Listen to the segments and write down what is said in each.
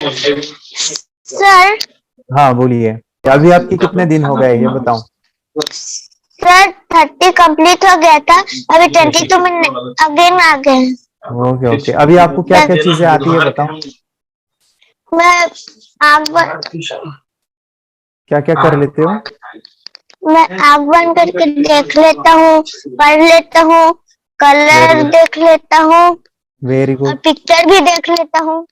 Sir हाँ बोलिए, अभी आपके कितने दिन हो गए ये बताओ। सर 30 कंप्लीट हो गया था, अभी 22 में अगेन आ गए। ओके ओके, अभी आपको क्या क्या चीजें आती है बताओ। मैं आग क्या क्या कर लेते हो। मैं आग बंद करके देख लेता हूँ, पढ़ लेता हूँ, कलर देख लेता हूँ वेरी और गुड पिक्चर भी देख लेता हूँ।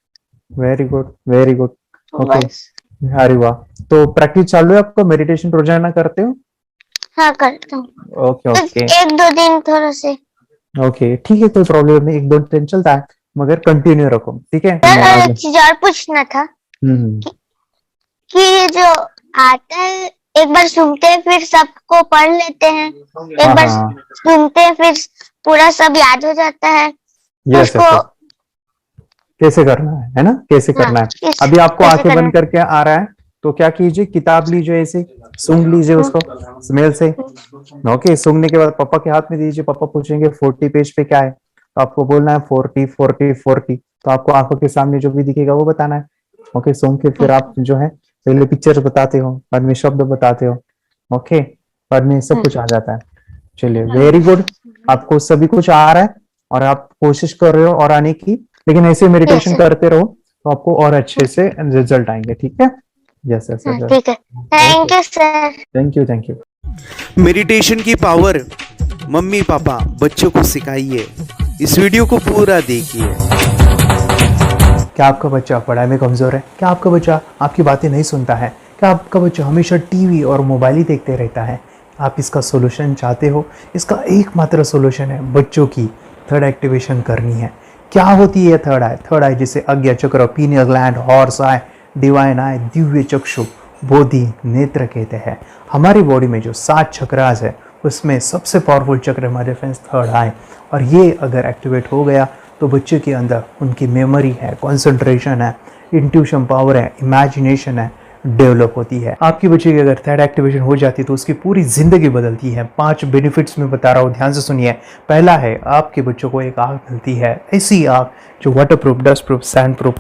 Very good very good. Okay, बस। अरे वाह। तो प्रैक्टिस चालू है आपको, मेडिटेशन रोजाना करते हो। हाँ करता हूँ, ओके बस ओके 1-2 दिन थोड़ा से। ओके, ठीक है, कोई प्रॉब्लम नहीं, एक दो दिन चलता है, मगर कंटिन्यू रखो, ठीक है। सर मैं एक आगे। चीज और पूछना था हम्म। कि ये जो आता है, एक बार सुनते हैं फिर सबको पढ़ लेते हैं, एक हाँ बार हाँ, सुनते हैं फिर पूरा सब याद हो जाता है, तो यस उसको यस यस, कैसे करना है ना, कैसे हाँ करना है। इस अभी आपको कैसे आंखें करना बंद करके आ रहा है, तो क्या कीजिए, किताब लीजिए, ऐसे सूंघ लीजिए उसको स्मेल से। ओके, सूंघने के बाद पापा के हाथ में दीजिए, पापा पूछेंगे 40 पेज पे क्या है, तो आपको बोलना है 40 40 40, तो आपको आंखों के सामने जो भी दिखेगा वो बताना है। ओके, सूंघ के फिर आप जो है पहले पिक्चर बताते हो, बाद में शब्द बताते हो। ओके, बाद में सब कुछ आ जाता है। चलिए वेरी गुड, आपको सभी कुछ आ रहा है और आप कोशिश कर रहे हो और आने की, लेकिन ऐसे यस मेडिटेशन सर। करते रहो तो आपको और अच्छे से रिजल्ट आएंगे, ठीक है। यस यस हाँ यस, ठीक है, thank okay, you sir. Thank you thank you. Meditation की पावर मम्मी पापा बच्चों को सिखाइए। इस वीडियो को पूरा देखिए। क्या आपका बच्चा पढ़ाई में कमजोर है, क्या आपका बच्चा आपकी बातें नहीं सुनता है, क्या आपका बच्चा हमेशा टीवी और मोबाइल ही देखते रहता है, आप इसका सोल्यूशन चाहते हो। इसका एकमात्र सोल्यूशन है बच्चों की थर्ड एक्टिवेशन करनी है। क्या होती है थर्ड आई। थर्ड आई जिसे Ajna chakra, pineal gland, horse eye, divine eye, दिव्य चक्षु, बोधि नेत्र कहते हैं। हमारी बॉडी में जो 7 चक्रास है उसमें सबसे पावरफुल चक्र हमारे फ्रेंड्स थर्ड आई, और ये अगर एक्टिवेट हो गया तो बच्चे के अंदर उनकी मेमोरी है, कंसंट्रेशन है, इंट्यूशन पावर है, इमेजिनेशन है, डेवलप होती है। आपकी बच्चे की अगर थर्ड एक्टिवेशन हो जाती है तो उसकी पूरी जिंदगी बदलती है। 5 बेनिफिट्स में बता रहा हूँ, ध्यान से सुनिए। पहला है, आपके बच्चों को एक आँख मिलती है, ऐसी आँख जो waterproof, dustproof, sandproof,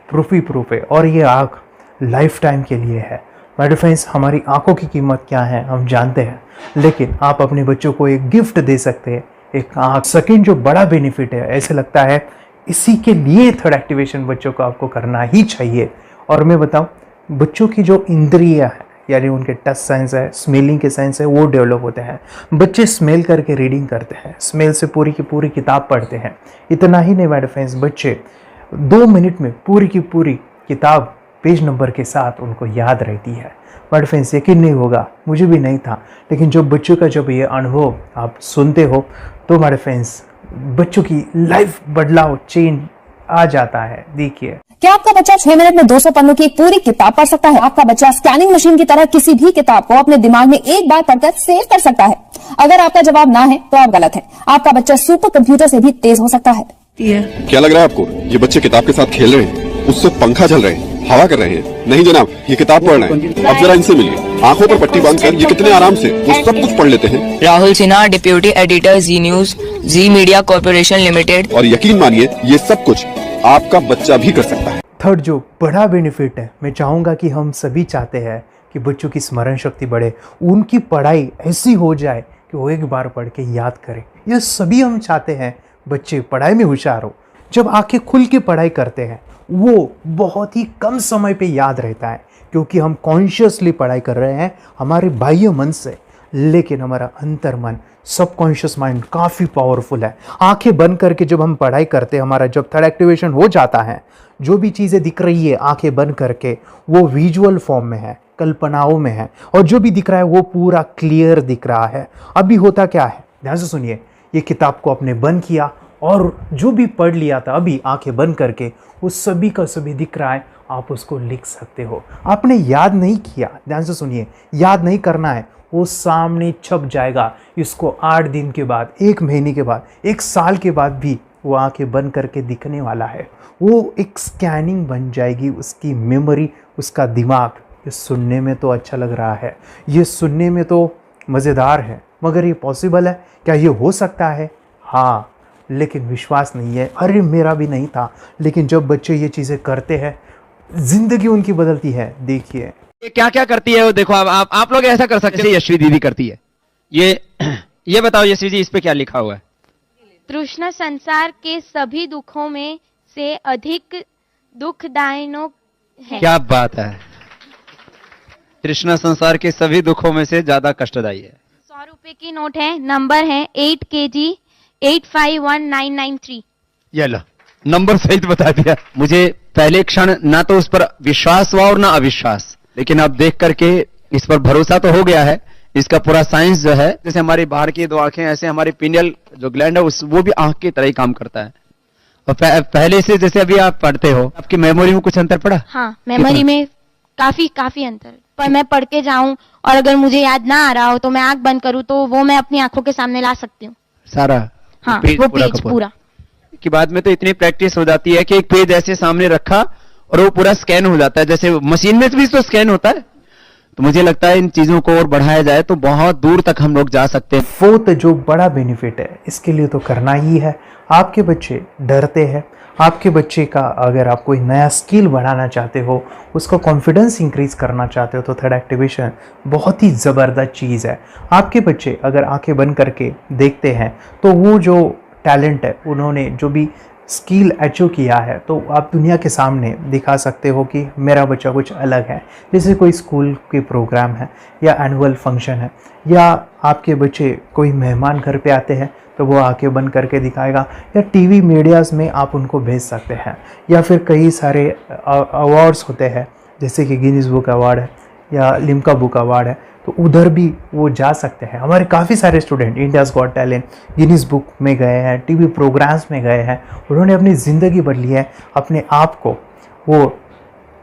proof ही प्रूफ है, और ये आँख लाइफ टाइम के लिए है। माय फ्रेंड्स, हमारी आंखों की कीमत क्या है हम जानते हैं, लेकिन आप अपने बच्चों को एक गिफ्ट दे सकते हैं, एक आँख। सेकंड जो बड़ा बेनिफिट है, ऐसे लगता है इसी के लिए थर्ड एक्टिवेशन बच्चों को आपको करना ही चाहिए। और मैं बताऊं, बच्चों की जो इंद्रियां है, यानी उनके टच सेंस है, स्मेलिंग के सेंस है, वो डेवलप होते हैं। बच्चे स्मेल करके रीडिंग करते हैं, स्मेल से पूरी की पूरी किताब पढ़ते हैं। इतना ही नहीं माय फ्रेंड्स, बच्चे 2 मिनट में पूरी की पूरी किताब पेज नंबर के साथ उनको याद रहती है। बट फ्रेंड्स, यकीन नहीं होगा, मुझे भी नहीं था, लेकिन जो बच्चों का जब ये अनुभव आप सुनते हो तो हमारे फ्रेंड्स बच्चों की लाइफ बदलाव, चेंज आ जाता है। देखिए, क्या आपका बच्चा 6 मिनट में 200 पन्नों की एक पूरी किताब पढ़ सकता है? आपका बच्चा स्कैनिंग मशीन की तरह किसी भी किताब को अपने दिमाग में एक बार पढ़कर सेव कर सकता है? अगर आपका जवाब ना है तो आप गलत है। आपका बच्चा सुपर कंप्यूटर से भी तेज हो सकता है। क्या लग रहा है आपको, ये बच्चे किताब के साथ खेल रहे हैं, उससे पंखा चल रहे हैं, हवा कर रहे हैं? नहीं जनाब, ये किताब पढ़ रहे हैं। अब जरा इनसे मिलिए, आंखों पर पट्टी बांधकर ये कितने आराम से वो सब कुछ पढ़ लेते हैं। राहुल सिन्हा, डिप्यूटी एडिटर, जी न्यूज, जी मीडिया कॉर्पोरेशन लिमिटेड। और यकीन मानिए, ये सब कुछ आपका बच्चा भी कर सकता है। थर्ड जो बड़ा बेनिफिट है, मैं चाहूँगा कि हम सभी चाहते हैं कि बच्चों की स्मरण शक्ति बढ़े, उनकी पढ़ाई ऐसी हो जाए कि वो एक बार पढ़ के याद करें। यह सभी हम चाहते हैं, बच्चे पढ़ाई में होशियार हो। जब आंखें खुल के पढ़ाई करते हैं वो बहुत ही कम समय पे याद रहता है, क्योंकि हम कॉन्शियसली पढ़ाई कर रहे हैं हमारे बाह्य मन से, लेकिन हमारा अंतर मन, सबकॉन्शियस माइंड काफ़ी पावरफुल है। आंखें बंद करके जब हम पढ़ाई करते हैं, हमारा जब थर्ड एक्टिवेशन हो जाता है, जो भी चीज़ें दिख रही है आंखें बंद करके, वो विजुअल फॉर्म में है, कल्पनाओं में है, और जो भी दिख रहा है वो पूरा क्लियर दिख रहा है। अभी होता क्या है, ध्यान से सुनिए। ये किताब को आपने बंद किया और जो भी पढ़ लिया था अभी आंखें बंद करके, वो सभी का सभी दिख रहा है, आप उसको लिख सकते हो। आपने याद नहीं किया, ध्यान से सुनिए, याद नहीं करना है, वो सामने छप जाएगा। इसको 8 दिन के बाद, 1 महीने के बाद, 1 साल के बाद भी वो आंखें बंद करके दिखने वाला है। वो एक स्कैनिंग बन जाएगी, उसकी मेमोरी, उसका दिमाग। ये सुनने में तो अच्छा लग रहा है, ये सुनने में तो मज़ेदार है, मगर ये पॉसिबल है क्या? ये हो सकता है? हाँ, लेकिन विश्वास नहीं है, अरे मेरा भी नहीं था। लेकिन जब बच्चे ये चीज़ें करते हैं, जिंदगी उनकी बदलती है। देखिए ये क्या क्या करती है वो देखो। आप लोग ऐसा कर सकते हैं, यशवी दीदी करती है। ये बताओ यशवी जी, इस पे क्या लिखा हुआ है? तृष्णा संसार के सभी दुखों में से अधिक दुखदायक है। क्या बात है, तृष्णा संसार के सभी दुखों में से ज्यादा कष्टदायी है। 100 रुपए की नोट है, नंबर है 8 kg 851993। ये लो, नंबर सहित बता दिया। मुझे पहले क्षण ना तो उस पर विश्वास हुआ और ना अविश्वास, लेकिन अब देख करके इस पर भरोसा तो हो गया है। इसका पूरा साइंस जो है, जैसे हमारी बाहर की दो आंखें, ऐसे हमारी पिनियल जो ग्लैंड है वो भी आंख की तरह ही काम करता है। और पहले से जैसे अभी आप पढ़ते हो, आपकी मेमोरी में कुछ अंतर पड़ा? हाँ, मेमोरी में काफी अंतर। पर मैं पढ़ के जाऊं और अगर मुझे याद ना आ रहा हो तो मैं आंख बंद करूं तो वो मैं अपनी आंखों के सामने ला सकती हूँ सारा। हाँ, पेज वो पूरा पेज पूरा। कि बाद में तो इतनी प्रैक्टिस हो जाती है कि एक पेज ऐसे सामने रखा और वो पूरा स्कैन हो जाता है, जैसे मशीन में भी तो स्कैन होता है। तो मुझे लगता है इन चीजों को और बढ़ाया जाए तो बहुत दूर तक हम लोग जा सकते हैं। फोर्थ जो बड़ा बेनिफिट है, इसके लिए तो करना ही है। आपके बच्चे डरते हैं, आपके बच्चे का अगर आप कोई नया स्किल बढ़ाना चाहते हो, उसका कॉन्फिडेंस इंक्रीज करना चाहते हो, तो थर्ड एक्टिवेशन बहुत ही ज़बरदस्त चीज़ है। आपके बच्चे अगर आंखें बंद करके देखते हैं तो वो जो टैलेंट है, उन्होंने जो भी स्किल अचीव किया है, तो आप दुनिया के सामने दिखा सकते हो कि मेरा बच्चा कुछ अलग है। जैसे कोई स्कूल के प्रोग्राम है या एनुअल फंक्शन है, या आपके बच्चे कोई मेहमान घर पे आते हैं तो वो आंखें बंद करके दिखाएगा, या टीवी मीडियाज़ में आप उनको भेज सकते हैं, या फिर कई सारे अवार्ड्स होते हैं जैसे कि गिनीज बुक अवार्ड है या लिम्का बुक अवार्ड है, तो उधर भी वो जा सकते हैं। हमारे काफ़ी सारे student India's got talent, Guinness book में गए हैं, टीवी प्रोग्राम्स में गए हैं, उन्होंने अपनी ज़िंदगी बदली है, अपने आप को वो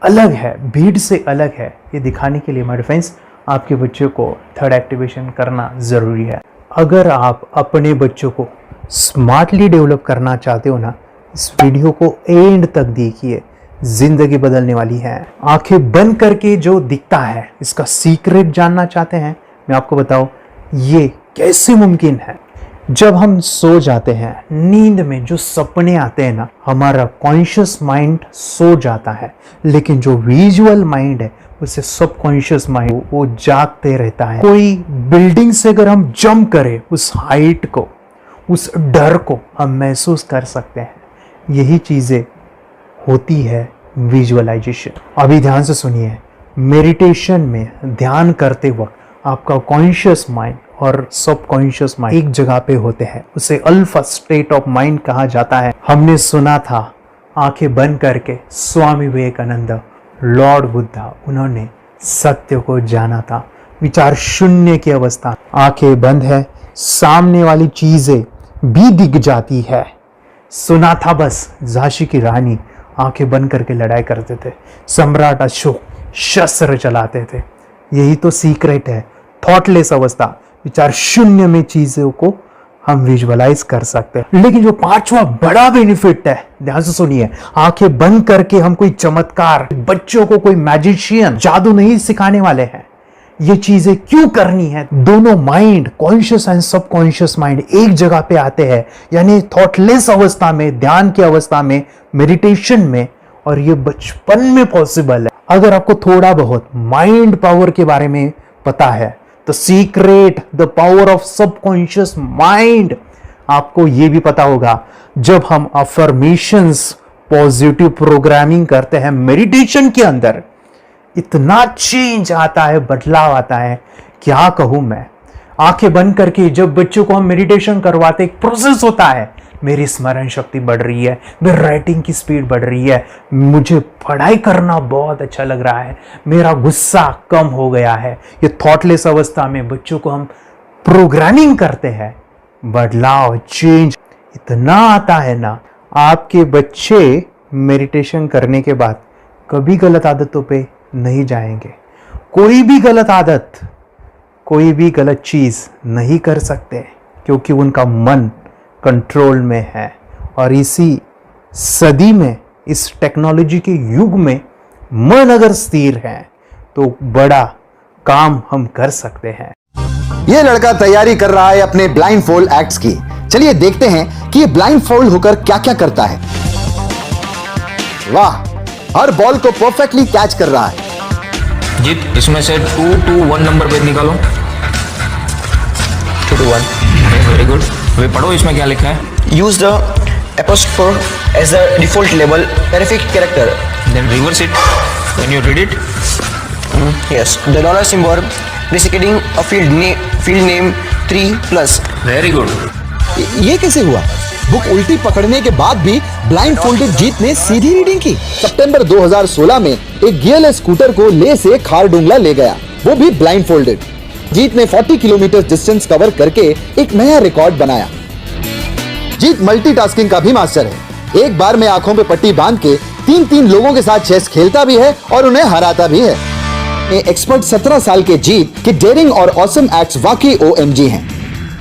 अलग है, भीड़ से अलग है, ये दिखाने के लिए मेरे फ्रेंड्स आपके बच्चों को थर्ड एक्टिवेशन करना ज़रूरी है। अगर आप अपने बच्चों को स्मार्टली डेवलप करना चाहते हो ना, इस वीडियो को एंड तक देखिए, जिंदगी बदलने वाली है। आंखें बंद करके जो दिखता है, इसका सीक्रेट जानना चाहते हैं? मैं आपको बताऊं ये कैसे मुमकिन है। जब हम सो जाते हैं, नींद में जो सपने आते हैं ना, हमारा कॉन्शियस माइंड सो जाता है, लेकिन जो विजुअल माइंड है, उससे सबकॉन्शियस माइंड वो जागते रहता है। कोई बिल्डिंग से अगर हम जंप करें, उस हाइट को, उस डर को हम महसूस कर सकते हैं। यही चीज़ें होती है विजुअलाइजेशन। अभी ध्यान से सुनिए, मेडिटेशन में ध्यान करते वक्त आपका कॉन्शियस माइंड और सबकॉन्शियस माइंड एक जगह पे होते हैं, उसे अल्फा स्टेट ऑफ माइंड कहा जाता है। हमने सुना था आंखें बंद करके स्वामी विवेकानंद, लॉर्ड बुद्धा, उन्होंने सत्य को जाना था। विचार शून्य की अवस्था, आंखें बंद है, सामने वाली चीजें भी दिख जाती है। सुना था बस, झांसी की रानी आंखें बंद करके लड़ाई करते थे, सम्राट अशोक शस्त्र चलाते थे। यही तो सीक्रेट है, थॉटलेस अवस्था, विचार शून्य में चीजों को हम विजुअलाइज कर सकते हैं। लेकिन जो पांचवा बड़ा बेनिफिट है, ध्यान से सुनिए, आंखें बंद करके हम कोई चमत्कार, बच्चों को कोई मैजिशियन जादू नहीं सिखाने वाले हैं। ये चीजें क्यों करनी है? दोनों mind, conscious and subconscious mind एक जगह पे आते हैं, यानी थॉटलेस अवस्था में, ध्यान की अवस्था में, मेडिटेशन में, और ये बचपन में पॉसिबल है। अगर आपको थोड़ा बहुत माइंड पावर के बारे में पता है, तो secret, the power of subconscious mind, आपको ये भी पता होगा। जब हम अफर्मेशंस, पॉजिटिव प्रोग्रामिंग करते हैं मेडिटेशन के अंदर, इतना चेंज आता है, बदलाव आता है, क्या कहूं मैं। आंखें बंद करके जब बच्चों को हम मेडिटेशन करवाते, एक प्रोसेस होता है, मेरी स्मरण शक्ति बढ़ रही है, मेरी राइटिंग की स्पीड बढ़ रही है, मुझे पढ़ाई करना बहुत अच्छा लग रहा है, मेरा गुस्सा कम हो गया है। ये थॉटलेस अवस्था में बच्चों को हम प्रोग्रामिंग करते हैं, बदलाव, चेंज इतना आता है ना। आपके बच्चे मेडिटेशन करने के बाद कभी गलत आदतों पे नहीं जाएंगे। कोई भी गलत आदत, कोई भी गलत चीज नहीं कर सकते, क्योंकि उनका मन कंट्रोल में है। और इसी सदी में, इस टेक्नोलॉजी के युग में, मन अगर स्थिर है तो बड़ा काम हम कर सकते हैं। ये लड़का तैयारी कर रहा है अपने ब्लाइंड फोल्ड एक्ट्स की। चलिए देखते हैं कि ये ब्लाइंड फोल्ड होकर क्या क्या करता है। वाह, हर बॉल को परफेक्टली कैच कर रहा है। जीत, इसमें से 2 to 1 नंबर पे निकालो। 2 to 1, वेरी गुड। वे पढ़ो इसमें क्या लिखा है। use the apostrophe as a default label perfect character. Then reverse it when you read it. Yes, the dollar symbol designating a field name 3+. Very good. ये कैसे हुआ? बुक उल्टी पकड़ने के बाद भी ब्लाइंड फोल्डेड जीत ने सीधी रीडिंग की। सितंबर 2016 में एक गियरलेस स्कूटर को ले से खारडुंगला ले गया, वो भी ब्लाइंड फोल्डेड। जीत ने 40 किलोमीटर डिस्टेंस कवर करके एक नया रिकॉर्ड बनाया। जीत मल्टीटास्किंग का भी मास्टर है। एक बार में आंखों पे पट्टी बांध के 3-3 लोगों के साथ चेस खेलता भी है और उन्हें हराता भी है। एक्सपर्ट 17 साल के जीत के डेयरिंग और ऑसम एक्ट्स वाकई OMG हैं।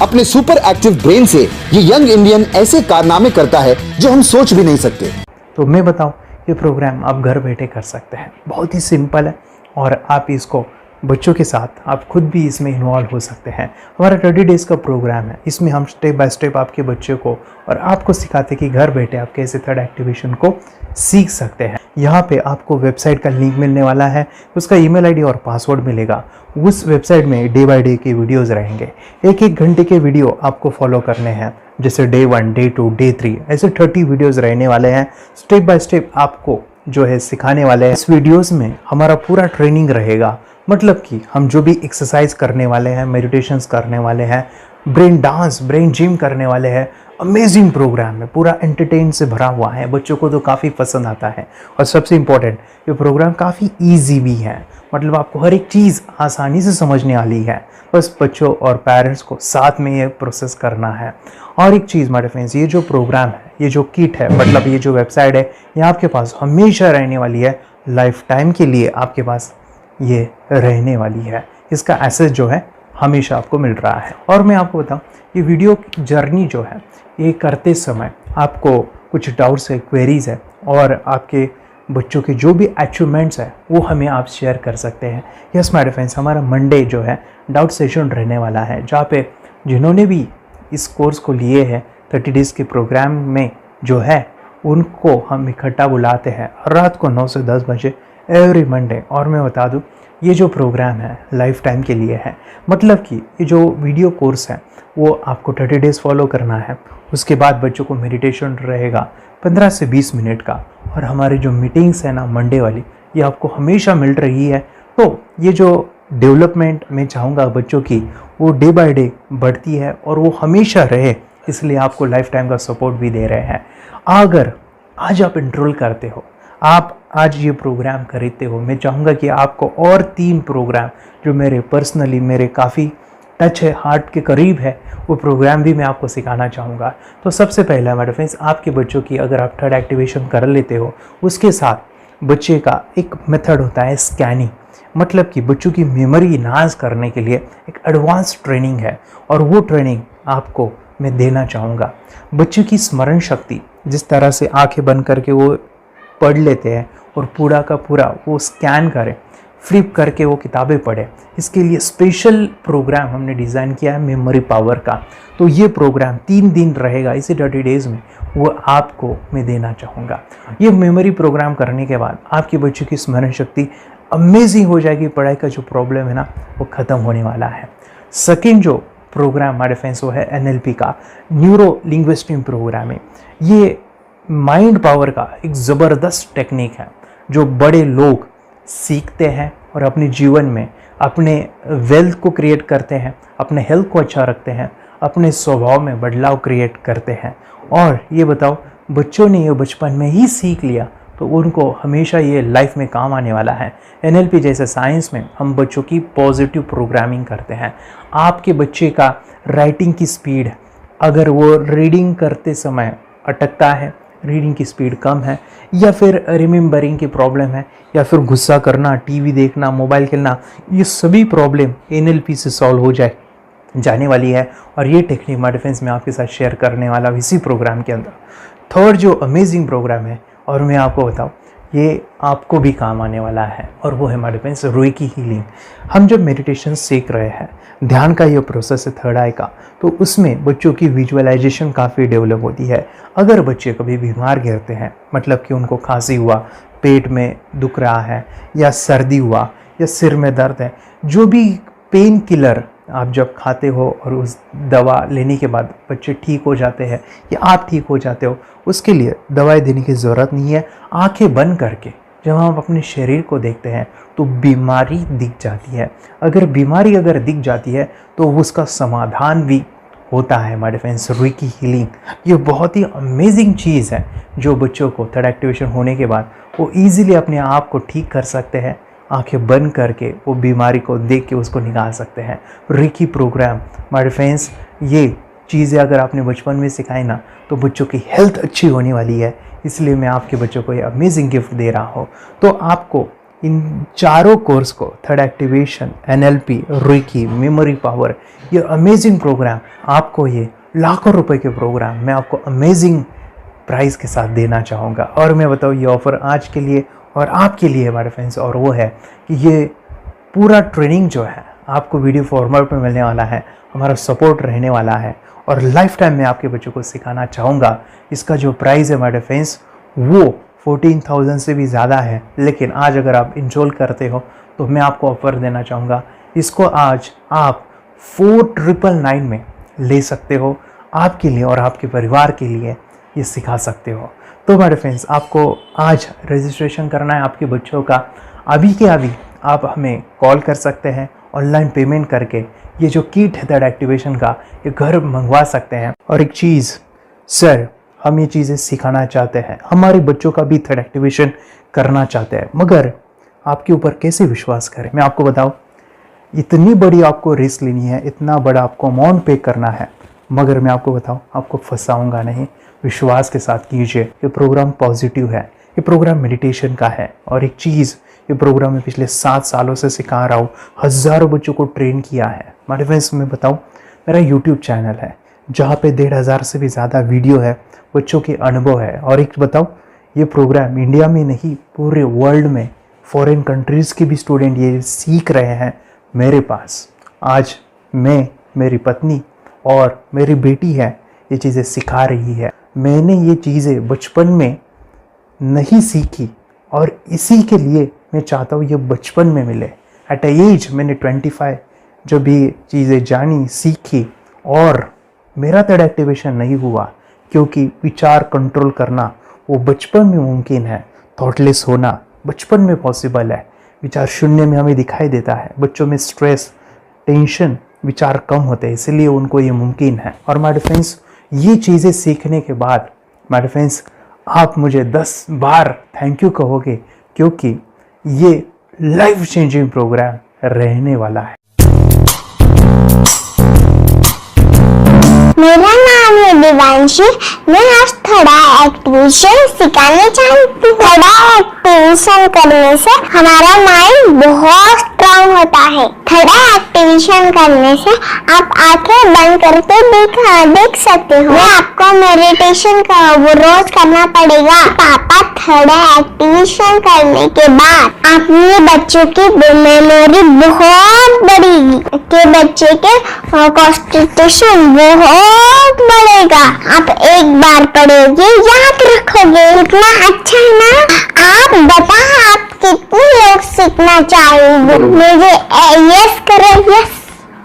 अपने सुपर एक्टिव ब्रेन से ये यंग इंडियन ऐसे कारनामे करता है जो हम सोच भी नहीं सकते। तो मैं बताऊं, ये प्रोग्राम आप घर बैठे कर सकते हैं, बहुत ही सिंपल है और आप इसको बच्चों के साथ आप खुद भी इसमें इन्वॉल्व हो सकते हैं। हमारा 30 डेज़ का प्रोग्राम है, इसमें हम स्टेप बाय स्टेप आपके बच्चे को और आपको सिखाते कि घर बैठे आप कैसे थर्ड एक्टिवेशन को सीख सकते हैं। यहाँ पे आपको वेबसाइट का लिंक मिलने वाला है, उसका ईमेल आईडी और पासवर्ड मिलेगा। उस वेबसाइट में डे बाय डे के वीडियोज़ रहेंगे, 1-1 घंटे के वीडियो आपको फॉलो करने हैं, जैसे डे 1, डे 2, डे 3 ऐसे 30 वीडियोज़ रहने वाले हैं। स्टेप बाय स्टेप आपको जो है सिखाने वाले हैं। इस वीडियोज़ में हमारा पूरा ट्रेनिंग रहेगा, मतलब कि हम जो भी एक्सरसाइज करने वाले हैं, मेडिटेशंस करने वाले हैं, ब्रेन डांस, ब्रेन जिम करने वाले हैं। अमेजिंग प्रोग्राम है, पूरा एंटरटेन से भरा हुआ है, बच्चों को तो काफ़ी पसंद आता है। और सबसे इम्पोर्टेंट, ये प्रोग्राम काफ़ी ईजी भी है, मतलब आपको हर एक चीज़ आसानी से समझने वाली है। बस बच्चों और पेरेंट्स को साथ में ये प्रोसेस करना है। और एक चीज़ माय फ्रेंड्स, ये जो प्रोग्राम है, ये जो किट है, मतलब ये जो वेबसाइट है, ये आपके पास हमेशा रहने वाली है, लाइफ टाइम के लिए आपके पास ये रहने वाली है। इसका एक्सेस जो है हमेशा आपको मिल रहा है। और मैं आपको बताऊं, ये वीडियो जर्नी जो है, ये करते समय आपको कुछ डाउट्स है, क्वेरीज है और आपके बच्चों के जो भी अचीवमेंट्स है वो हमें आप शेयर कर सकते हैं। यस माय फ्रेंड्स, हमारा मंडे जो है डाउट सेशन रहने वाला है, जहाँ पे जिन्होंने भी इस कोर्स को लिए हैं 30 डेज़ के प्रोग्राम में जो है, उनको हम इकट्ठा बुलाते हैं रात को 9 से 10 बजे एवरी मंडे। और मैं बता दूं, ये जो प्रोग्राम है लाइफ टाइम के लिए है, मतलब कि ये जो वीडियो कोर्स है वो आपको 30 डेज़ फॉलो करना है। उसके बाद बच्चों को मेडिटेशन रहेगा 15 से 20 मिनट का, और हमारी जो मीटिंग्स है ना मंडे वाली, ये आपको हमेशा मिल रही है। तो ये जो डेवलपमेंट मैं चाहूँगा बच्चों की, वो डे बाय डे बढ़ती है और वो हमेशा रहे, इसलिए आपको लाइफ टाइम का सपोर्ट भी दे रहे हैं। अगर आज आप एनरोल करते हो, आप आज ये प्रोग्राम खरीदते हो, मैं चाहूँगा कि आपको और 3 प्रोग्राम जो मेरे पर्सनली मेरे काफ़ी टच है, हार्ट के करीब है, वो प्रोग्राम भी मैं आपको सिखाना चाहूँगा। तो सबसे पहला मेरे फ्रेंड्स, आपके बच्चों की अगर आप थर्ड एक्टिवेशन कर लेते हो, उसके साथ बच्चे का एक मेथड होता है स्कैनिंग, मतलब कि बच्चों की मेमोरी इन्हांस करने के लिए एक एडवांस ट्रेनिंग है, और वो ट्रेनिंग आपको मैं देना चाहूँगा। बच्चों की स्मरण शक्ति, जिस तरह से आंखें बंद करके वो पढ़ लेते हैं और पूरा का पूरा वो स्कैन करें, फ्लिप करके वो किताबें पढ़े, इसके लिए स्पेशल प्रोग्राम हमने डिज़ाइन किया है मेमोरी पावर का। तो ये प्रोग्राम 3 दिन रहेगा, इसी 30 डेज़ में वो आपको मैं देना चाहूँगा। ये मेमोरी प्रोग्राम करने के बाद आपके बच्चों की स्मरण शक्ति अमेजिंग हो जाएगी, पढ़ाई का जो प्रॉब्लम है ना वो ख़त्म होने वाला है। सेकेंड जो प्रोग्राम हमारे फ्रेंड्स वो है NLP का, न्यूरो लिंग्विस्टिक प्रोग्राम है। ये माइंड पावर का एक ज़बरदस्त टेक्निक है जो बड़े लोग सीखते हैं और अपने जीवन में अपने वेल्थ को क्रिएट करते हैं, अपने हेल्थ को अच्छा रखते हैं, अपने स्वभाव में बदलाव क्रिएट करते हैं। और ये बताओ, बच्चों ने ये बचपन में ही सीख लिया तो उनको हमेशा ये लाइफ में काम आने वाला है। NLP जैसे साइंस में हम बच्चों की पॉजिटिव प्रोग्रामिंग करते हैं। आपके बच्चे का राइटिंग की स्पीड, अगर वो रीडिंग करते समय अटकता है, रीडिंग की स्पीड कम है, या फिर रिमेंबरिंग की प्रॉब्लम है, या फिर गुस्सा करना, टीवी देखना, मोबाइल खेलना, ये सभी प्रॉब्लम NLP से सॉल्व हो जाने वाली है। और ये टेक्निक माय फ्रेंड्स मैं आपके साथ शेयर करने वाला हूं इसी प्रोग्राम के अंदर। थर्ड जो अमेजिंग प्रोग्राम है, और मैं आपको बताऊं, ये आपको भी काम आने वाला है, और वो है माय फ्रेंड्स रेकी हीलिंग। हम जब मेडिटेशन सीख रहे हैं, ध्यान का ये प्रोसेस है थर्ड आई का, तो उसमें बच्चों की विजुअलाइजेशन काफ़ी डेवलप होती है। अगर बच्चे कभी बीमार गिरते हैं, मतलब कि उनको खांसी हुआ, पेट में दुख रहा है, या सर्दी हुआ, या सिर में दर्द है, जो भी पेन किलर आप जब खाते हो और उस दवा लेने के बाद बच्चे ठीक हो जाते हैं या आप ठीक हो जाते हो, उसके लिए दवाई देने की ज़रूरत नहीं है। आंखें बंद करके जब हम अपने शरीर को देखते हैं तो बीमारी दिख जाती है। अगर बीमारी दिख जाती है तो उसका समाधान भी होता है। हमारे फ्रेंड्स, रेकी हीलिंग ये बहुत ही अमेजिंग चीज़ है जो बच्चों को थर्ड एक्टिवेशन होने के बाद वो ईज़िली अपने आप को ठीक कर सकते हैं। आंखें बंद करके वो बीमारी को देख के उसको निकाल सकते हैं। रेकी प्रोग्राम हमारे फ्रेंड्स, ये चीज़ें अगर आपने बचपन में सिखाई ना तो बच्चों की हेल्थ अच्छी होने वाली है। इसलिए मैं आपके बच्चों को ये अमेजिंग गिफ्ट दे रहा हूँ। तो आपको इन चारों कोर्स को, third activation, NLP, reiki, memory power, ये अमेजिंग प्रोग्राम, आपको ये लाखों रुपए के प्रोग्राम मैं आपको अमेजिंग प्राइस के साथ देना चाहूँगा। और मैं बताऊँ ये ऑफ़र आज के लिए और आपके लिए हमारे फ्रेंड्स, और वो है कि ये पूरा ट्रेनिंग जो है आपको वीडियो फॉर्मेट में मिलने वाला है, हमारा सपोर्ट रहने वाला है और लाइफ टाइम मैं आपके बच्चों को सिखाना चाहूँगा। इसका जो प्राइस है हमारे फ्रेंड्स वो 14,000 से भी ज़्यादा है, लेकिन आज अगर आप इंस्टॉल करते हो तो मैं आपको ऑफ़र देना चाहूँगा। इसको आज आप 4,999 में ले सकते हो। आपके लिए और आपके परिवार के लिए ये सिखा सकते हो। तो हमारे फ्रेंड्स, आपको आज रजिस्ट्रेशन करना है आपके बच्चों का। अभी के अभी आप हमें कॉल कर सकते हैं, ऑनलाइन पेमेंट करके ये जो किट है थर्ड एक्टिवेशन का ये घर मंगवा सकते हैं। और एक चीज़ सर, हम ये चीज़ें सिखाना चाहते हैं, हमारे बच्चों का भी थर्ड एक्टिवेशन करना चाहते हैं, मगर आपके ऊपर कैसे विश्वास करें? मैं आपको बताऊं, इतनी बड़ी आपको रिस्क लेनी है, इतना बड़ा आपको अमाउंट पे करना है, मगर मैं आपको बताऊं आपको फंसाऊंगा नहीं। विश्वास के साथ कीजिए। ये प्रोग्राम पॉजिटिव है, ये प्रोग्राम मेडिटेशन का है। और एक चीज़, ये प्रोग्राम मैं पिछले 7 सालों से सिखा रहा हूँ, हज़ारों बच्चों को ट्रेन किया है। हमारे फ्रेंड्स, मैं बताऊँ, मेरा यूट्यूब चैनल है जहाँ पे 1,500 से भी ज़्यादा वीडियो है, बच्चों के अनुभव है। और एक बताऊँ, ये प्रोग्राम इंडिया में नहीं पूरे वर्ल्ड में फॉरेन कंट्रीज़ के भी स्टूडेंट ये सीख रहे हैं मेरे पास। आज मैं, मेरी पत्नी और मेरी बेटी है ये चीज़ें सिखा रही है। मैंने ये चीज़ें बचपन में नहीं सीखी और इसी के लिए मैं चाहता हूँ ये बचपन में मिले। एट एज मैंने 25 जब ये चीज़ें जानी, सीखी, और मेरा थर्ड एक्टिवेशन नहीं हुआ क्योंकि विचार कंट्रोल करना वो बचपन में मुमकिन है। थॉटलेस होना बचपन में पॉसिबल है। विचार शून्य में हमें दिखाई देता है। बच्चों में स्ट्रेस, टेंशन, विचार कम होते हैं, इसलिए उनको ये मुमकिन है। और माय फ्रेंड्स, ये चीज़ें सीखने के बाद माय फ्रेंड्स आप मुझे 10 बार थैंक यू कहोगे, क्योंकि ये लाइफ चेंजिंग प्रोग्राम रहने वाला है। मेरा नाम है दिवांशी। मैं आज थोड़ा एक्टिवेशन सिखाने चाहती हूँ। थोड़ा एक्टिवेशन करने से हमारा माइंड बहुत स्ट्रांग होता है। थोड़ा एक्टिवेशन करने से आप आंखें बंद करके देख सकते हो। मैं आपको मेडिटेशन का वो रोज करना पड़ेगा। पापा थोड़ा एक्टिवेशन करने के बाद अपने बच्चों की मेमोरी बहुत बढ़ेगी, के बच्चे के कॉन्सेंट्रेशन बहुत बढ़ेगा। आप एक बार पढ़ोगे, याद रखोगे, इतना अच्छा है ना। आप बताओ आप कितने लोग सीखना चाहोगे? मुझे यस करो, यस।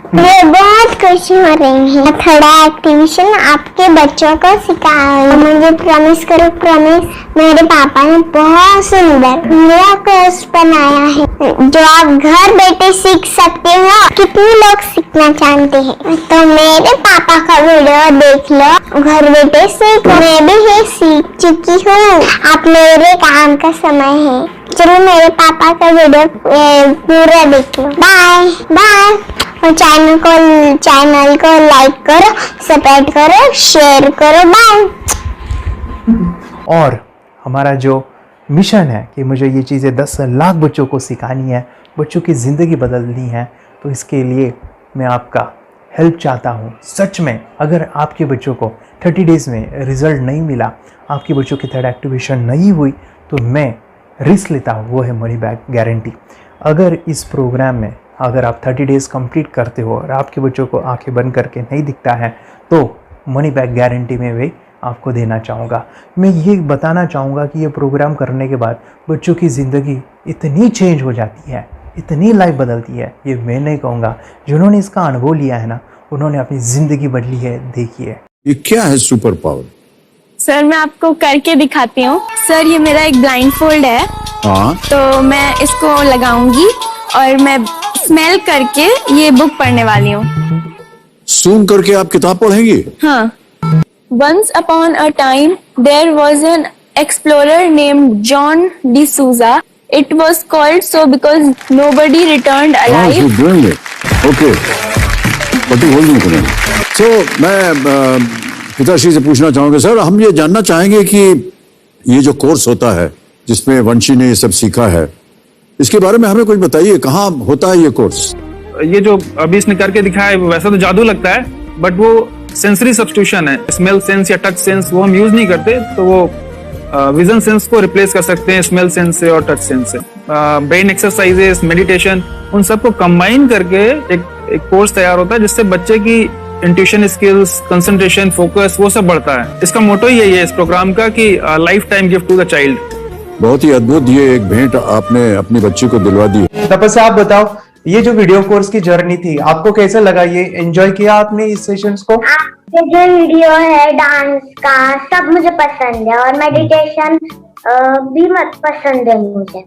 मुझे बहुत खुशी हो रही है। थोड़ा एक्टिवेशन आपके बच्चों को सिखाओ। मुझे प्रॉमिस करो, प्रॉमिस। मेरे पापा ने बहुत सुंदर मेरा कोर्स बनाया है जो आप घर बैठे सीख सकते हो। कितने लोग सीखना चाहते हैं तो मेरे पापा का वीडियो देख लो, घर बैठे सीखो। मैं भी ये सीख चुकी हूँ। आप मेरे काम का समय है। चलो मेरे पापा का वीडियो पूरा देख लो। Bye bye. और चैनल को लाइक करो, सब्सक्राइब करो, शेयर करो। बाय। और हमारा जो मिशन है कि मुझे ये चीज़ें 10 लाख बच्चों को सिखानी है, बच्चों की ज़िंदगी बदलनी है, तो इसके लिए मैं आपका हेल्प चाहता हूँ। सच में अगर आपके बच्चों को 30 डेज़ में रिज़ल्ट नहीं मिला, आपके बच्चों की थर्ड एक्टिवेशन नहीं हुई, तो मैं रिस्क लेता हूँ, वो है मनी बैक गारंटी। अगर इस प्रोग्राम में अगर आप 30 डेज़ कंप्लीट करते हो और आपके बच्चों को आंखें बंद करके नहीं दिखता है तो मनी बैक गारंटी में भी आपको देना चाहूँगा। मैं ये बताना चाहूँगा कि ये प्रोग्राम करने के बाद बच्चों की ज़िंदगी इतनी चेंज हो जाती है, इतनी लाइफ बदलती है, ये मैं नहीं कहूँगा, जिन्होंने इसका अनुभव लिया है ना उन्होंने अपनी ज़िंदगी बदली है। देखिए ये क्या है सुपर पावर? सर मैं आपको करके दिखाती हूँ। सर ये मेरा एक ब्लाइंड फोल्ड है, हाँ तो मैं इसको लगाऊंगी और मैं स्मेल करके ये बुक पढ़ने वाली हूँ। सूंघ करके आप किताब पढ़ेंगी? हाँ। Once upon a time, there was an explorer named John D'Souza. It was called so because nobody returned alive. she's doing it. Okay. पट्टी खोल दूँ तुम्हें। So मैं पिताश्री से पूछना चाहूँगा सर, हम ये जानना चाहेंगे कि ये जो कोर्स होता है जिसमें वंशी ने ये सब सीखा है, इसके बारे में हमें कुछ बताइए, कहाँ होता है ये कोर्स? ये जो अभी इसने करके दिखाया है वैसा तो जादू लगता है, बट वो सेंसरी सब्स्टिट्यूशन है। स्मेल सेंस या टच सेंस वो हम यूज नहीं करते, तो वो विजन सेंस को रिप्लेस कर सकते हैं स्मेल सेंस से और टच सेंस से। ब्रेन एक्सरसाइजेस, मेडिटेशन, उन सबको कंबाइन करके एक कोर्स तैयार होता है जिससे बच्चे की इंट्यूशन स्किल्स, कंसंट्रेशन, फोकस वो सब बढ़ता है। इसका मोटो ही यही है इस प्रोग्राम का कि life time gift to the child. बहुत ही अद्भुत ये एक भेंट आपने अपनी बच्ची को दिलवा दी। तपस्या आप बताओ, ये जो वीडियो कोर्स की जर्नी थी आपको कैसा लगा? ये एंजॉय किया आपने इस सेशंस को? आपके जो वीडियो है डांस का सब मुझे पसंद है और मेडिटेशन भी मत पसंद है मुझे।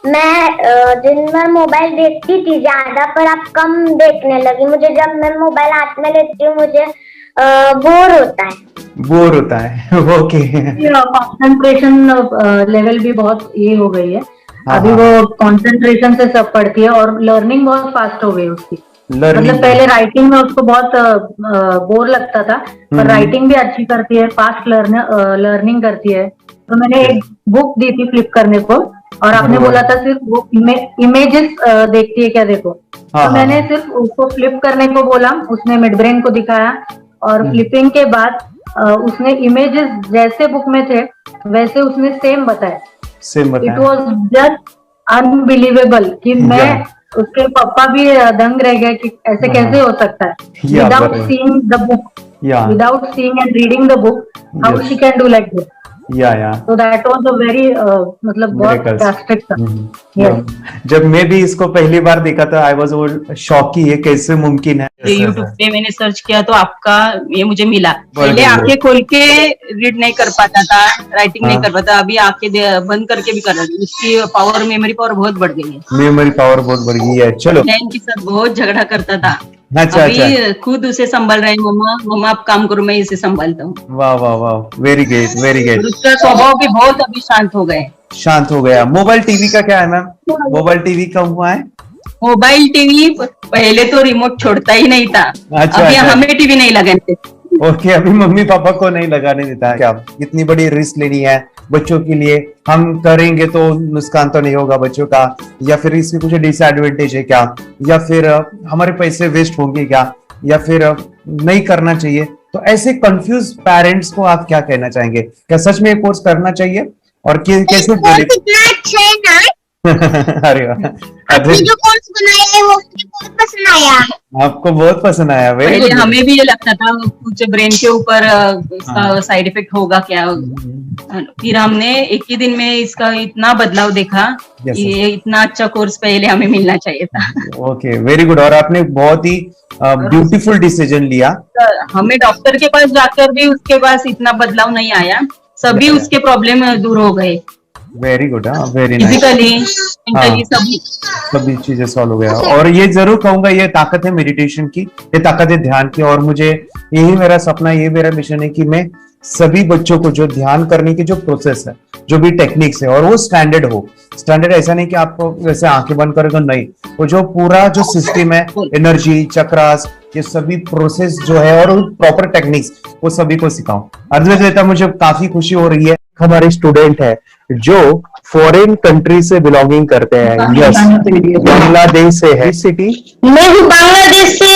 मैं दिन भर मोबाइल देखती थी ज्यादा, पर अब कम देखने लगी। मुझे जब मैं मोबाइल हाथ में लेती हूँ मुझे बोर होता है। ओके। कंसंट्रेशन लेवल भी बहुत ये हो गई है। अभी वो कंसंट्रेशन से सब पढ़ती है और लर्निंग बहुत फास्ट हो गई उसकी। मतलब पहले राइटिंग में उसको बहुत बोर लगता था, पर राइटिंग भी अच्छी करती है, फास्ट लर्निंग करती है। तो मैंने एक बुक दी थी फ्लिप करने को और आपने बोला था सिर्फ वो इमेजेस देखती है क्या, देखो। तो मैंने सिर्फ उसको फ्लिप करने को बोला, उसने मिड ब्रेन को दिखाया और फ्लिपिंग के बाद उसने इमेजेस जैसे बुक में थे वैसे उसने सेम बताया। इट वॉज जस्ट अनबिलीवेबल कि मैं उसके पापा भी दंग रह गए कि ऐसे कैसे हो सकता है। Without seeing the book, without seeing and reading the book, how she can do like this. तो दैट वाज अ वेरी मतलब बहुत ड्रास्टिक था। जब मैं भी इसको पहली बार देखा था आई वाज शॉक कि ये कैसे मुमकिन है। यूट्यूब पे मैंने सर्च किया तो आपका ये मुझे मिला। पहले आंखें खोल के रीड नहीं कर पाता था, राइटिंग नहीं कर पाता, अभी आंखें बंद करके भी कर रहा है। उसकी पावर, मेमोरी पावर बहुत बढ़ गई है। मेमोरी पावर बहुत बढ़ गई है। चलो, के साथ बहुत झगड़ा करता था। अच्छा, अभी खुद उसे संभाल रहे हैं। मम्मा आप काम करो, मैं इसे संभालता हूँ। वाह वाह वाह, वेरी ग्रेट वेरी ग्रेट। उसका स्वभाव भी बहुत अभी शांत हो गया। मोबाइल टीवी का क्या है मैम? मोबाइल टीवी का हुआ है? मोबाइल टीवी पहले तो रिमोट छोड़ता ही नहीं था। अभी हमें टीवी नहीं लगाने देते। ओके, अभी मम्मी पापा को नहीं लगाने देता है। क्या इतनी बड़ी रिस्क लेनी है बच्चों के लिए? हम करेंगे तो नुकसान तो नहीं होगा बच्चों का, या फिर इसकी कुछ डिसएडवांटेज है क्या, या फिर हमारे पैसे वेस्ट होंगे क्या, या फिर नहीं करना चाहिए? तो ऐसे कंफ्यूज पेरेंट्स को आप क्या कहना चाहेंगे? क्या सच में ये कोर्स करना चाहिए और कैसे? अरे जो कोर्स बनाया है वो मुझे बहुत पसंद आया। आपको बहुत पसंद आया? पहले हमें भी ये लगता था कुछ ब्रेन के ऊपर इसका साइड इफेक्ट होगा क्या। फिर हमने एक ही दिन में इसका इतना बदलाव देखा कि ये इतना अच्छा कोर्स पहले हमें मिलना चाहिए था। Okay, very good. और आपने बहुत ही ब्यूटीफुल डिसीजन लिया। हमें डॉक्टर के पास जाकर भी उसके पास इतना बदलाव नहीं आया, सभी उसके प्रॉब्लम दूर हो गए। Very good, very physically, mentally सभी चीजें सॉल्व हो गया। और ये जरूर कहूंगा, ये ताकत है मेडिटेशन की, ये ताकत है ध्यान की। और मुझे यही मेरा सपना, ये मेरा मिशन है कि मैं सभी बच्चों को जो ध्यान करने की जो प्रोसेस है, जो भी टेक्निक्स है, और वो स्टैंडर्ड हो। स्टैंडर्ड ऐसा नहीं कि आपको जैसे आंखें बंद करें तो नहीं, वो जो पूरा जो सिस्टम है, एनर्जी, चक्रास, ये सभी प्रोसेस जो है और प्रॉपर टेक्निक्स, वो सभी को सिखाऊं। अद्वैत, मुझे काफी खुशी हो रही है। हमारे स्टूडेंट है जो फॉरेन कंट्री से बिलोंगिंग करते हैं। यस, बांग्लादेश से है। सिटी मैं भी बांग्लादेश से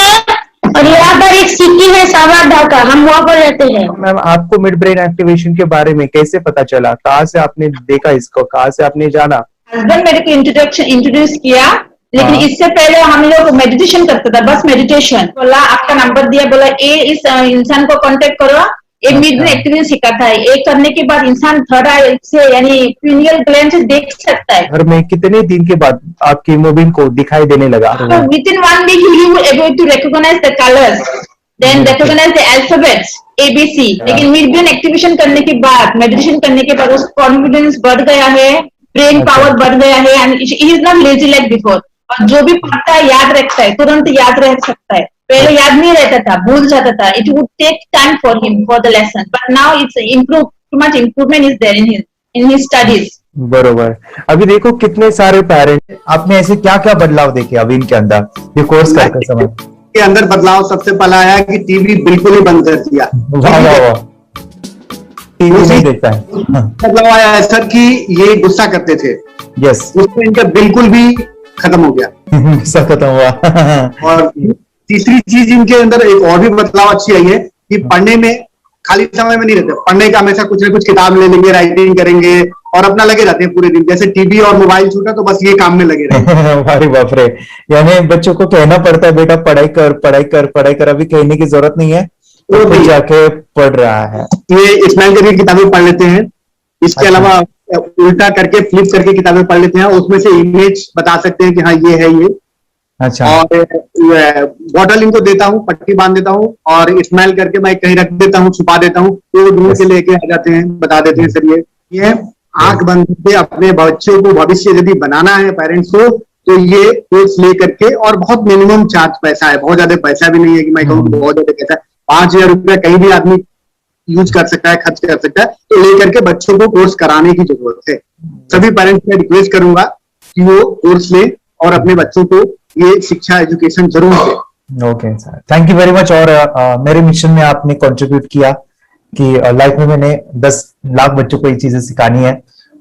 और यहाँ पर एक सिटी है सावारढाका, हम वहाँ पर रहते हैं। मैम, आपको मिड ब्रेन एक्टिवेशन के बारे में कैसे पता चला? कहाँ से आपने देखा इसको, कहाँ से आपने जाना? हस्बैंड मेरे को इंट्रोड्यूस किया लेकिन हाँ। इससे पहले हम लोग मेडिटेशन करते थे, बस मेडिटेशन। बोला आपका नंबर दिया, बोला ये इस इंसान को कांटेक्ट करो, ये मिड ब्रेन एक्टिवेशन सिखाता है। ये करने के बाद इंसान थर्ड आई से यानी पिनियल ग्लैंड से देख सकता है। घर में कितने दिन के बाद आपकी हीमोग्लोबिन को दिखाई देने लगा? With in 1 week you will able to recognize the colors, then recognize the alphabets ABC। लेकिन मिड ब्रेन एक्टिवेशन करने के बाद, मेडिटेशन करने के बाद उसका कॉन्फिडेंस बढ़ गया है, ब्रेन पावर बढ़ गया है, and he is not lazy like before. और जो भी पढ़ता है याद रखता है, तुरंत याद रह सकता है। पहले याद नहीं रहता था, भूल जाता था। It would take time for him for the lesson, but now it's improve, too much improvement is there in his studies. बरोबर। अभी देखो कितने सारे पेरेंट्स, आपने ऐसे क्या क्या बदलाव देखे अभी इनके अंदर ये कोर्स करते समय? के अंदर बदलाव सबसे पहला आया कि टीवी बिल्कुल ही बंद कर दिया। वाह वाह वाह, टीवी नहीं देखता है। बदलाव आया है सर कि ये गुस्सा करते थे, यस, उसमें इनका बिल्कुल भी खत्म हो गया। गुस्सा खत्म हुआ। और तीसरी चीज इनके अंदर एक और भी बदलाव अच्छी आई है कि पढ़ने में खाली समय में नहीं रहते, पढ़ने का हमेशा कुछ ना कुछ किताब ले लेंगे, राइटिंग करेंगे और अपना लगे रहते हैं पूरे दिन। जैसे टीवी और मोबाइल छूटा तो बस ये काम में लगे रहते। अरे बाप रे, यानी बच्चों को कहना पड़ता है बेटा पढ़ाई कर पढ़ाई कर पढ़ाई कर, अभी कहने की जरूरत नहीं है, वो भी जाके पढ़ रहा है। ये इस्माइल करके किताबें पढ़ लेते हैं, इसके अलावा उल्टा करके फ्लिप करके किताबें पढ़ लेते हैं, उसमें से इमेज बता सकते हैं कि हाँ ये है ये। अच्छा। और बॉटल इनको देता हूँ, पट्टी बांध देता हूँ और इस्माइल करके मैं कहीं रख देता हूँ, छुपा देता हूँ, तो ढूंढ के लेके आ जाते हैं, बता देते हैं सर ये आंख बंद करके अपने बच्चों को भविष्य यदि बनाना है पेरेंट्स को, तो ये कोर्स ले करके, और बहुत मिनिमम चार्ज पैसा है, बहुत ज्यादा पैसा भी नहीं है कि मैं कहूँ बहुत ज्यादा पैसा है। 5,000 रुपया कहीं भी आदमी यूज कर सकता है, खर्च कर सकता है, तो लेकर के बच्चों को कोर्स कराने की जरूरत है। सभी पेरेंट्स में रिक्वेस्ट करूंगा कि वो कोर्स ले और अपने बच्चों को ये शिक्षा एजुकेशन जरूर दे। Okay sir, thank you very much. और मेरे मिशन में आपने कंट्रीब्यूट किया कि लाइफ में मैंने 10 लाख बच्चों को ये चीजें सिखानी है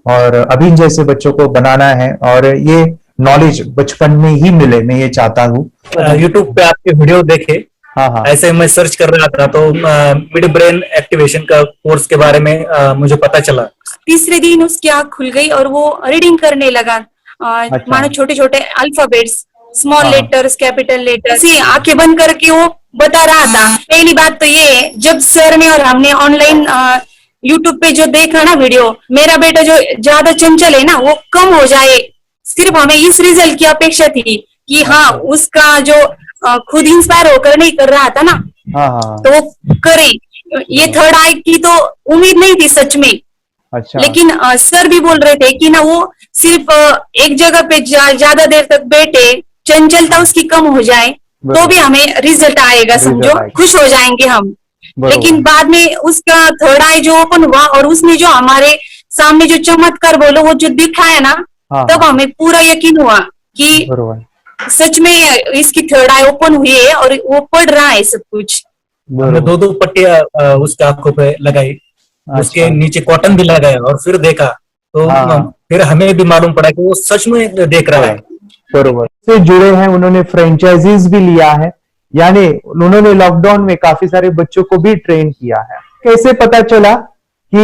और अभी जैसे बच्चों को बनाना है, और ये नॉलेज बचपन में ही मिले, मैं ये चाहता हूँ। यूट्यूब पे आपके वीडियो देखे, हाँ, ऐसे मैं सर्च कर रहा था तो मिड ब्रेन एक्टिवेशन का कोर्स के बारे में मुझे पता चला। तीसरे दिन उसकी आंख खुल गई और वो रीडिंग करने लगा। मानो छोटे छोटे alphabets, small letters, capital letters, आंखें बंद करके वो बता रहा था। पहली बात तो ये, जब सर ने और हमने ऑनलाइन यूट्यूब पे जो देखा ना वीडियो, मेरा बेटा जो ज्यादा चंचल है ना वो कम हो जाए, सिर्फ हमें इस रिजल्ट की अपेक्षा थी कि हाँ उसका जो खुद इंस्पायर होकर नहीं कर रहा था ना, तो वो करे। ये थर्ड आई की तो उम्मीद नहीं थी सच में। अच्छा। लेकिन सर भी बोल रहे थे कि ना वो सिर्फ एक जगह पे ज्यादा देर तक बैठे, चंचलता उसकी कम हो जाए तो भी हमें रिजल्ट आएगा, समझो खुश हो जाएंगे हम। लेकिन बाद में उसका थर्ड आई जो ओपन हुआ और उसने जो हमारे सामने जो चमत्कार बोलो वो जो दिखाया ना, तब हमें पूरा यकीन हुआ कि सच में इसकी थर्ड आई ओपन हुई है और वो पढ़ रहा है सब कुछ। हमने 2 पट्टियां उसके आंखों पे लगाई, उसके नीचे कॉटन भी लगाया और फिर देखा तो फिर हमें भी मालूम पड़ा कि वो सच में देख रहा है। बरोबर से जुड़े हैं, उन्होंने फ्रेंचाइजीज भी लिया है, यानी उन्होंने लॉकडाउन में काफी सारे बच्चों को भी ट्रेन किया है। कैसे पता चला कि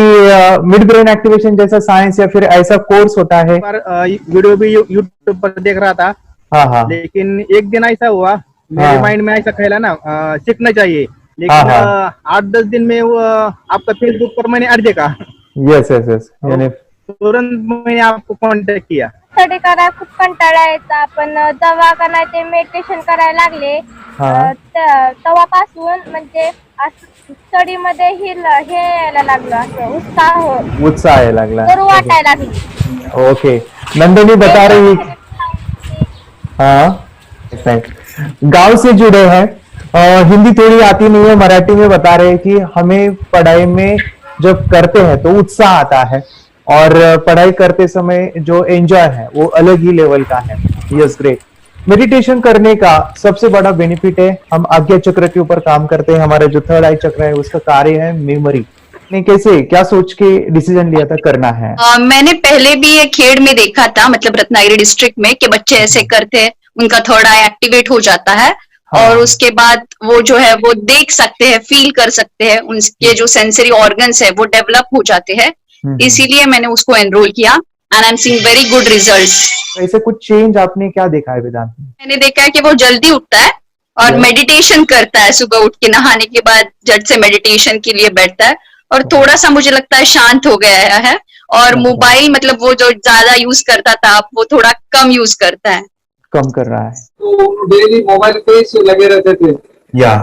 मिड ब्रेन एक्टिवेशन जैसा साइंस या फिर ऐसा कोर्स होता है? वीडियो भी यूट्यूब पर देख रहा था, लेकिन एक दिन ऐसा हुआ मेरे माइंड में ऐसा ख्याल ना सीखना चाहिए, लेकिन 8-10 दिन में वो आपका फेसबुक पर मैंने ऐड देखा। यस यस यस, यानी तुरंत मैंने आपको कॉन्टॅक्ट किया। स्टडी करायला खूप कंटाळा यायचा, पण जेव्हा का नाही ते मेडिटेशन करायला लागले तेव्हापासून म्हणजे स्टडी मध्ये हे यायला लागलं, असं उत्साह यायला लागला, बरं वाटायला लागलं। ओके, नंदिनी बता रही, हाँ गांव से जुड़े हैं, हिंदी थोड़ी आती नहीं है, मराठी में बता रहे हैं कि हमें पढ़ाई में जब करते हैं तो उत्साह आता है और पढ़ाई करते समय जो एंजॉय है वो अलग ही लेवल का है। Yes, great. मेडिटेशन करने का सबसे बड़ा बेनिफिट है, हम आज्ञा चक्र के ऊपर काम करते हैं, हमारा जो थर्ड आई चक्र है उसका कार्य है मेमोरी। ने कैसे क्या सोच के डिसीजन लिया था करना है? मैंने पहले भी ये खेड़ में देखा था, मतलब रत्नागिरी डिस्ट्रिक्ट में, कि बच्चे ऐसे करते हैं, उनका थर्ड आई एक्टिवेट हो जाता है और उसके बाद वो जो है वो देख सकते हैं, फील कर सकते हैं, उनके जो सेंसरी ऑर्गन्स है वो डेवलप हो जाते हैं। इसीलिए मैंने उसको एनरोल किया and I'm seeing very good results. ऐसे कुछ चेंज आपने क्या देखा है वेदांत में? मैंने देखा है कि वो जल्दी उठता है और मेडिटेशन करता है, सुबह उठ के नहाने के बाद झट से मेडिटेशन के लिए बैठता है और थोड़ा सा मुझे लगता है शांत हो गया है और मोबाइल मतलब वो जो ज्यादा यूज करता था वो थोड़ा कम यूज करता है, कम कर रहा है। तो डेली मोबाइल पे ही लगे रहते थे या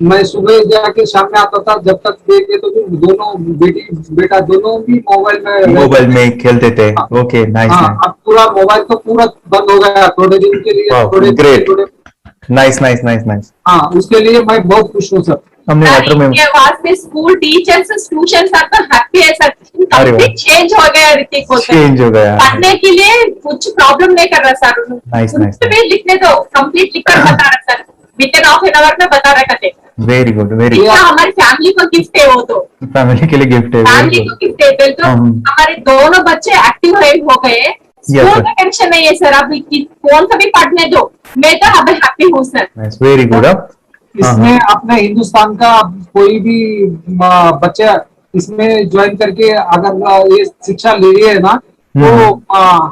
मैं सुबह जाके शाम में आता था, जब तक देखे तो दोनों बेटा दोनों भी मोबाइल में खेलते थे। Okay nice. अब पूरा मोबाइल तो पूरा बंद हो गया थोड़े दिन के लिए। Great, nice nice nice nice. हाँ, उसके लिए मैं बहुत खुश हूँ सर। हमने वाटर में वास्ते स्कूल टीचर्स ट्यूशन सबका हैप्पी है सर। कंप्लीट चेंज हो गया ऋतिक को, चेंज हो गया, पढ़ने के लिए कुछ प्रॉब्लम नहीं कर रहा सर। Nice nice. लिखने दो, कंप्लीट लिखकर बता रहा sir, within half an hour में बता रहा करते। Very good, very good. हमारी फैमिली को गिफ्ट है, वो तो फैमिली के लिए गिफ्ट है, फैमिली को गिफ्ट है। फिर तो हमारे दोनों बच्चे एक्टिव हो गए, स्कूल का टेंशन नहीं है सर। अभी कौन सा भी पढ़ने दो, मैं तो अब हैप्पी हूँ सर। Very good. इसमें अपने हिंदुस्तान का कोई भी बच्चा इसमें ज्वाइन करके अगर ये शिक्षा ले रही है ना तो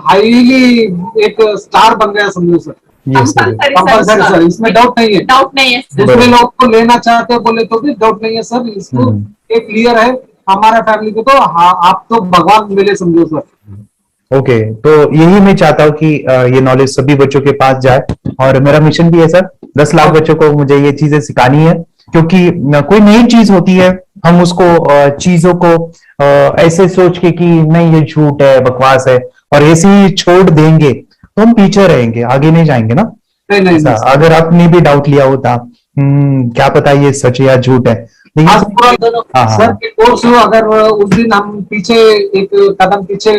हाईली एक स्टार बन गया समझो सर। कंपल्सरी सर, इसमें डाउट नहीं है। डाउट नहीं है। दूसरे लोग को लेना चाहते बोले तो भी डाउट नहीं है सर। इसको एक क्लियर है हमारा फैमिली को तो आप तो भगवान मिले समझो सर। ओके, तो यही मैं चाहता हूँ कि ये नॉलेज सभी बच्चों के पास जाए और मेरा मिशन भी है सर, 10 लाख बच्चों को मुझे ये चीजें सिखानी है। क्योंकि कोई नई चीज होती है, हम उसको चीजों को ऐसे सोच के कि नहीं ये झूठ है, बकवास है और ऐसे ही छोड़ देंगे तो हम पीछे रहेंगे, आगे नहीं जाएंगे ना। नहीं, अगर आपने भी डाउट लिया होता क्या पता ये सच है या झूठ है। सर के कोर्स अगर उस दिन हम पीछे एक कदम पीछे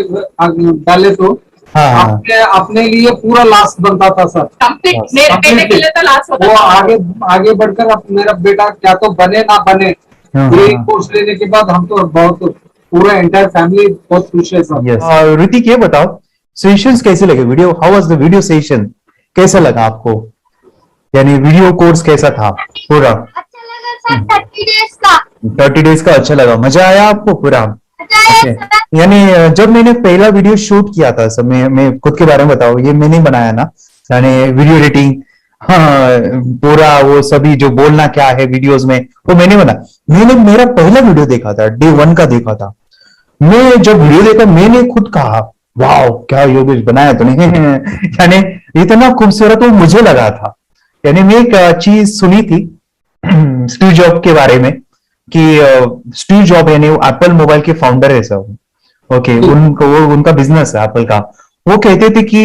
डाले तो अपने लिए पूरा लास्ट बनता था सर। मेरे के लिए तो लास्ट होता वो आगे बढ़कर अब मेरा बेटा क्या तो बने ना बने, ये कोर्स लेने के बाद हम तो बहुत पूरा एंटायर फैमिली बहुत खुश है सर। ऋतिक ये बताओ सेशंस कैसे लगे, video how was the video session, कैसा लगा आपको, यानी वीडियो कोर्स कैसा था पूरा? अच्छा लगा सर। 30 डेज का अच्छा लगा, मजा आया आपको पूरा? यानी जब मैंने पहला वीडियो शूट किया था सब, मैं खुद के बारे में बताऊं, ये मैंने बनाया ना, यानी वीडियो एडिटिंग, हाँ पूरा वो सभी जो बोलना क्या है वीडियोस में वो मैंने बना। मैंने मेरा पहला वीडियो देखा था, डे 1 का देखा था। मैं जब वीडियो देखा मैंने खुद कहा वाह क्या योगेश बनाया तूने यानी इतना खूबसूरत वो मुझे लगा था। यानी मैं एक चीज सुनी थी स्टीव जॉब के बारे में कि स्टीव जॉब यानी एप्पल मोबाइल के फाउंडर है सब, ओके, उनका बिजनेस है एप्पल का। वो कहते थे कि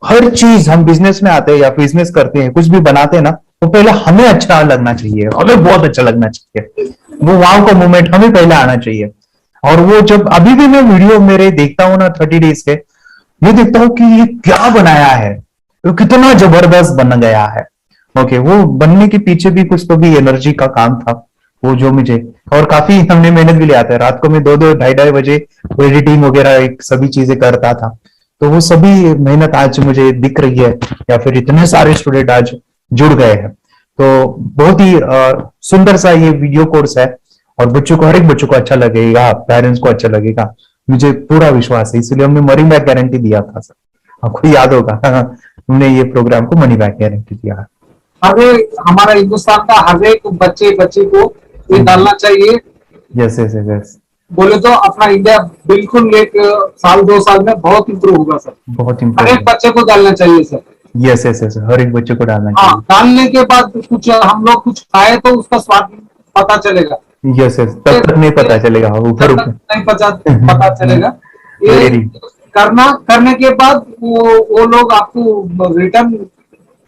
हर चीज हम बिजनेस में आते हैं या बिजनेस करते हैं, कुछ भी बनाते हैं ना, तो पहले हमें अच्छा लगना चाहिए, हमें बहुत अच्छा लगना चाहिए, वो वाव का मोमेंट हमें पहले आना चाहिए। और वो जब अभी भी मैं वीडियो मेरे देखता हूँ ना 30 डेज के, मैं देखता हूँ कि ये क्या बनाया है, वो कितना जबरदस्त बन गया है। ओके, वो बनने के पीछे भी कुछ तो भी एनर्जी का काम था वो जो मुझे, और काफी हमने मेहनत भी लिया था। रात को मैं 2-2 ढाई बजे एडिटिंग वगैरह सभी चीजें करता था, तो वो सभी मेहनत आज मुझे दिख रही है, या फिर इतने सारे स्टूडेंट आज जुड़ गए हैं। तो बहुत ही सुंदर सा ये वीडियो कोर्स है और बच्चों को, हर एक बच्चों को अच्छा लगेगा, पेरेंट्स को अच्छा लगेगा, मुझे पूरा विश्वास है। इसलिए हमने मनी बैक गारंटी दिया था सर, आपको याद होगा हमने ये प्रोग्राम को मनी बैक गारंटी दिया। हमारा हिंदुस्तान का हर एक बच्चे को ये डालना चाहिए। यस यस यस, बोले तो अपना इंडिया बिल्कुल 1 साल 2 साल में बहुत इम्प्रूव होगा सर। बहुत हर एक बच्चे को डालना चाहिए सर। यस यस यस, हर एक बच्चे को डालना चाहिए। डालने के बाद कुछ हम लोग कुछ खाए तो उसका स्वाद पता चलेगा। यस यस, तब तक नहीं पता चलेगा, ऊपर नहीं पता चलेगा। ये करने के बाद वो लोग आपको रिटर्न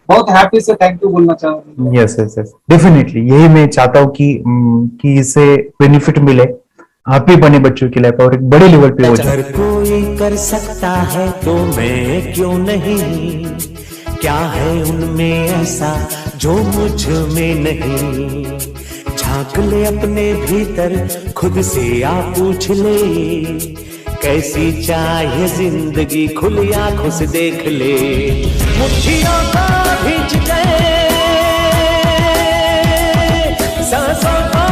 बहुत हैप्पी से थैंक यू बोलना चाहूंगा। यस यस यस, डेफिनेटली यही मैं चाहता हूँ कि इससे बेनिफिट मिले, हैप्पी बने बच्चों की लाइफ और एक बड़े लेवल पे हो जाए। अगर कोई कर सकता है तो मैं क्यों नहीं, क्या है उनमें ऐसा जो मुझ में नहीं। झांक ले अपने भीतर खुद से आ पूछ ले, कैसी चाहे जिंदगी खुली आंखों से देख ले। मुट्ठियों को भींच गए सांसों को